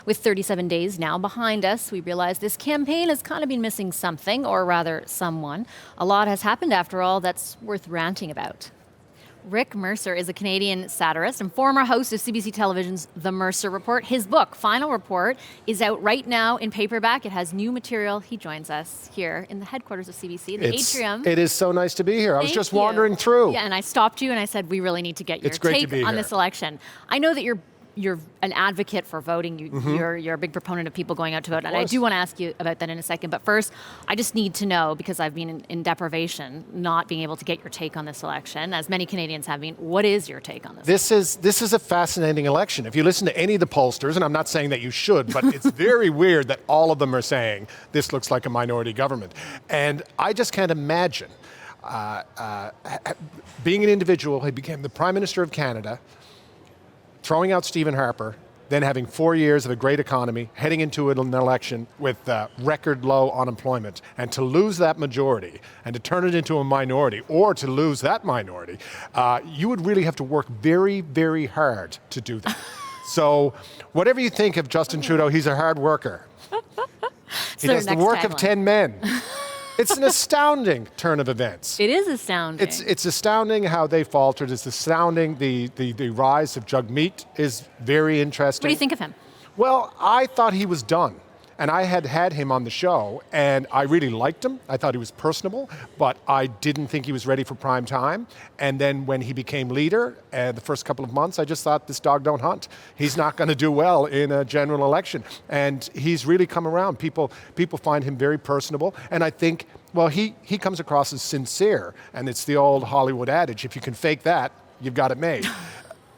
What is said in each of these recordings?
With 37 days now behind us, we realize this campaign has kind of been missing something, or rather someone. A lot has happened, after all, that's worth ranting about. Rick Mercer is a Canadian satirist and former host of CBC Television's The Mercer Report. His book, Final Report, is out right now in paperback. It has new material. He joins us here in the headquarters of CBC, the atrium. It is so nice to be here. I was just wandering through. Yeah, and I stopped you and I said, we really need to get your take on this election. I know that you're an advocate for voting. You're a big proponent of people going out to vote. And I do want to ask you about that in a second. But first, I just need to know, because I've been in deprivation, not being able to get your take on this election, as many Canadians have been. What is your take on this? This is a fascinating election. If you listen to any of the pollsters, and I'm not saying that you should, but it's very weird that all of them are saying this looks like a minority government. And I just can't imagine being an individual who became the Prime Minister of Canada, throwing out Stephen Harper, then having 4 years of a great economy, heading into an election with record low unemployment, and to lose that majority and to turn it into a minority, or to lose that minority, you would really have to work very, very hard to do that. So whatever you think of Justin Trudeau, he's a hard worker. He does the work of 10 men. It's an astounding turn of events. It is astounding. It's astounding how they faltered. It's astounding. The rise of Jagmeet is very interesting. What do you think of him? Well, I thought he was done. And I had him on the show, and I really liked him. I thought he was personable, but I didn't think he was ready for prime time. And then when he became leader, the first couple of months, I just thought, this dog don't hunt. He's not going to do well in a general election. And he's really come around. People find him very personable. And I think, well, he comes across as sincere. And it's the old Hollywood adage, if you can fake that, you've got it made.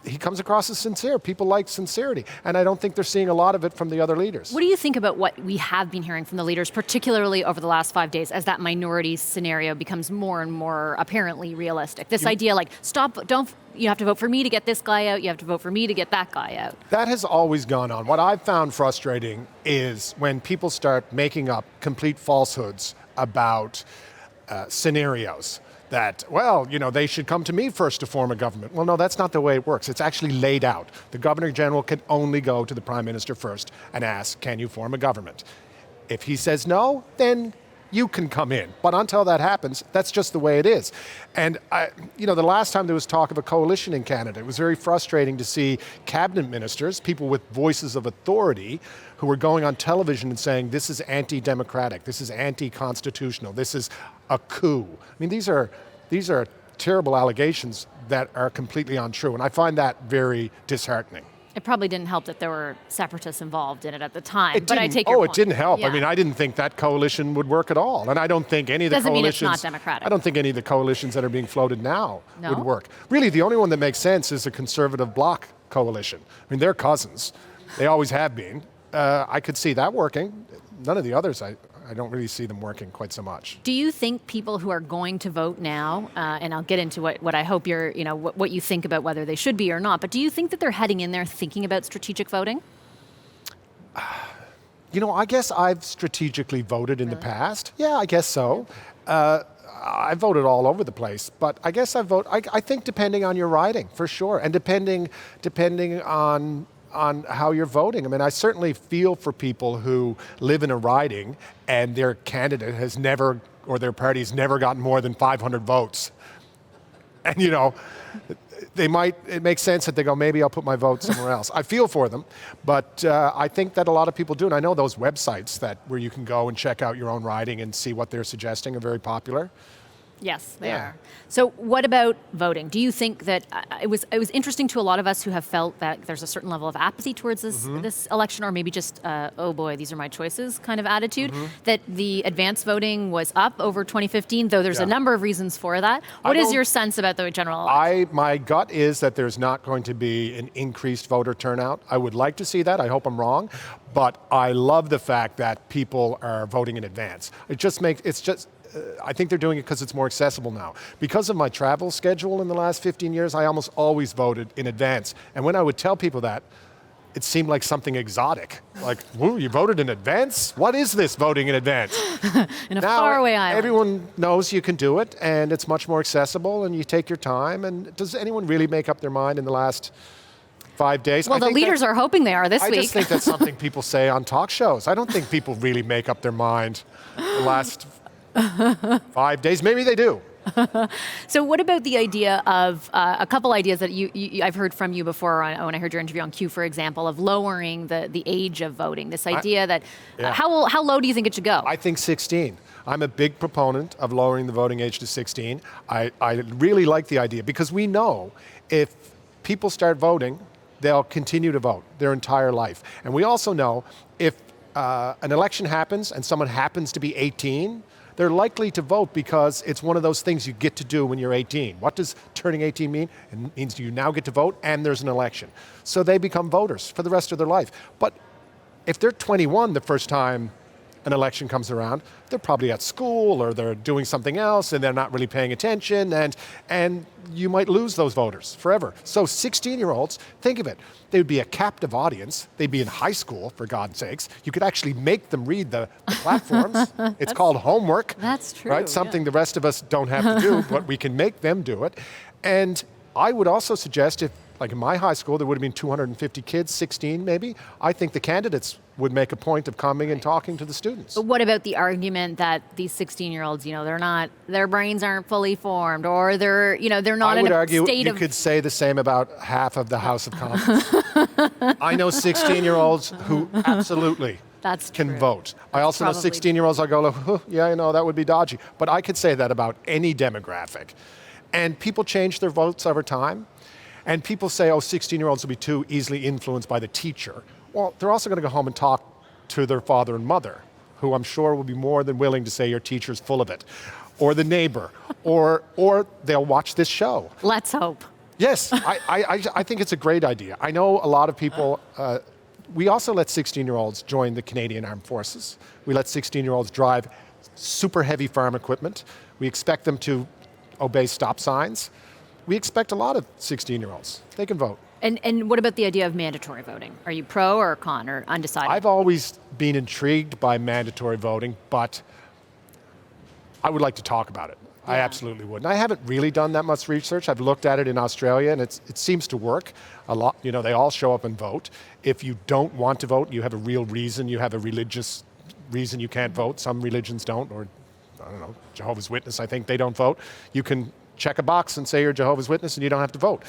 He comes across as sincere. People like sincerity. And I don't think they're seeing a lot of it from the other leaders. What do you think about what we have been hearing from the leaders, particularly over the last 5 days, as that minority scenario becomes more and more apparently realistic? This idea like, you have to vote for me to get this guy out, you have to vote for me to get that guy out. That has always gone on. What I've found frustrating is when people start making up complete falsehoods about scenarios. That, well, they should come to me first to form a government. Well, no, that's not the way it works. It's actually laid out. The Governor General can only go to the Prime Minister first and ask, can you form a government? If he says no, then you can come in. But until that happens, that's just the way it is. And, the last time there was talk of a coalition in Canada, it was very frustrating to see cabinet ministers, people with voices of authority, who were going on television and saying, this is anti-democratic, this is anti-constitutional, this is a coup. I mean, these are terrible allegations that are completely untrue. And I find that very disheartening. It probably didn't help that there were separatists involved in it at the time. But I take your point. It didn't help. Yeah. I mean, I didn't think that coalition would work at all. And I don't think any of the coalitions... Doesn't mean it's not democratic. I don't think any of the coalitions that are being floated now would work. Really, the only one that makes sense is a Conservative Bloc coalition. I mean, they're cousins. They always have been. I could see that working. None of the others, I don't really see them working quite so much. Do you think people who are going to vote now, and I'll get into what I hope what you think about whether they should be or not, but do you think that they're heading in there thinking about strategic voting? I guess I've strategically voted in the past. Yeah, I guess so. I voted all over the place, but I guess I think depending on your riding, for sure, and depending on how you're voting. I mean, I certainly feel for people who live in a riding and their candidate has never, or their party's never gotten more than 500 votes. And, it makes sense that they go, maybe I'll put my vote somewhere else. I feel for them, but I think that a lot of people do. And I know those websites where you can go and check out your own riding and see what they're suggesting are very popular. Yes, they are. So what about voting? Do you think that it was interesting to a lot of us who have felt that there's a certain level of apathy towards this election, or maybe just, oh boy, these are my choices kind of attitude, that the advance voting was up over 2015, though there's a number of reasons for that. What is your sense about the general election? My gut is that there's not going to be an increased voter turnout. I would like to see that. I hope I'm wrong. But I love the fact that people are voting in advance. I think they're doing it because it's more accessible now. Because of my travel schedule in the last 15 years, I almost always voted in advance. And when I would tell people that, it seemed like something exotic. Like, woo, you voted in advance? What is this voting in advance? In a faraway island. Everyone knows you can do it, and it's much more accessible, and you take your time. And does anyone really make up their mind in the last 5 days. Well, the leaders are hoping they are this week. I just think that's something people say on talk shows. I don't think people really make up their mind the last 5 days. Maybe they do. So what about the idea of a couple ideas that I've heard from you before when I heard your interview on Q, for example, of lowering the age of voting, this idea that how low do you think it should go? I think 16. I'm a big proponent of lowering the voting age to 16. I really like the idea because we know if people start voting, they'll continue to vote their entire life. And we also know if an election happens and someone happens to be 18, they're likely to vote because it's one of those things you get to do when you're 18. What does turning 18 mean? It means you now get to vote and there's an election. So they become voters for the rest of their life. But if they're 21 the first time an election comes around, they're probably at school or they're doing something else and they're not really paying attention, and you might lose those voters forever. So 16-year-olds, think of it, they would be a captive audience. They'd be in high school, for God's sakes. You could actually make them read the platforms. It's called homework. That's true. Right? Something the rest of us don't have to do, but we can make them do it. And I would also suggest if, like in my high school, there would have been 250 kids, 16 maybe. I think the candidates would make a point of coming and talking to the students. But what about the argument that these 16-year-olds, their brains aren't fully formed, or they're not in a state of... I would argue you could say the same about half of the House of Commons. I know 16-year-olds who absolutely can vote. I also know 16-year-olds I go, oh, yeah, I know, that would be dodgy. But I could say that about any demographic. And people change their votes over time. And people say, 16-year-olds will be too easily influenced by the teacher. Well, they're also going to go home and talk to their father and mother, who I'm sure will be more than willing to say your teacher's full of it, or the neighbor, or they'll watch this show. Let's hope. Yes, I think it's a great idea. I know a lot of people, we also let 16-year-olds join the Canadian Armed Forces. We let 16-year-olds drive super heavy farm equipment. We expect them to obey stop signs. We expect a lot of 16-year-olds. They can vote. And what about the idea of mandatory voting? Are you pro or con or undecided? I've always been intrigued by mandatory voting, but I would like to talk about it. Yeah. I absolutely would. And I haven't really done that much research. I've looked at it in Australia, and it seems to work a lot. They all show up and vote. If you don't want to vote, you have a real reason, you have a religious reason you can't vote. Some religions don't, or I don't know, Jehovah's Witness, I think they don't vote. You can check a box and say you're Jehovah's Witness and you don't have to vote.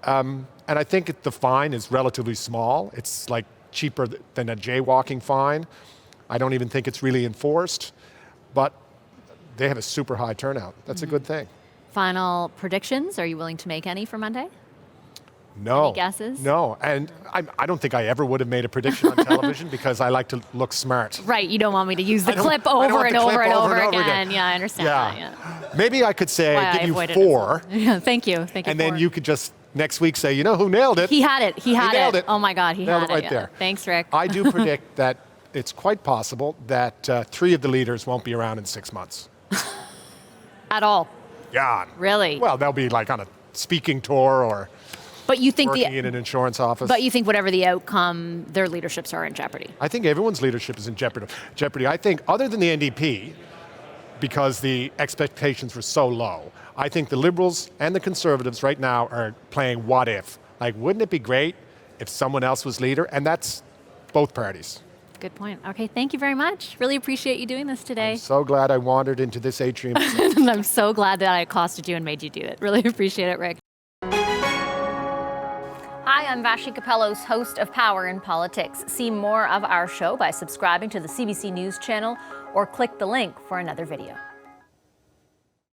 And I think the fine is relatively small. It's like cheaper than a jaywalking fine. I don't even think it's really enforced, but they have a super high turnout. That's a good thing. Final predictions? Are you willing to make any for Monday? No. Any guesses? No, and I don't think I ever would have made a prediction on television because I like to look smart. Right, you don't want me to use the clip over and over again. Yeah, I understand that. Yeah. Maybe I could say I'd give you 4. Yeah, thank you. And then you could just next week say, who nailed it? He had it. He nailed it. Oh my God, he nailed had it right there. Thanks, Rick. I do predict that it's quite possible that 3 of the leaders won't be around in 6 months. At all? Yeah. Really? Well, they'll be like on a speaking tour or working in an insurance office. But you think whatever the outcome, their leaderships are in jeopardy? I think everyone's leadership is in jeopardy. I think other than the NDP, because the expectations were so low, I think the Liberals and the Conservatives right now are playing what if. Like, wouldn't it be great if someone else was leader? And that's both parties. Good point. Okay, thank you very much. Really appreciate you doing this today. I'm so glad I wandered into this atrium. I'm so glad that I accosted you and made you do it. Really appreciate it, Rick. Hi, I'm Vashi Capellos, host of Power in Politics. See more of our show by subscribing to the CBC News channel or click the link for another video.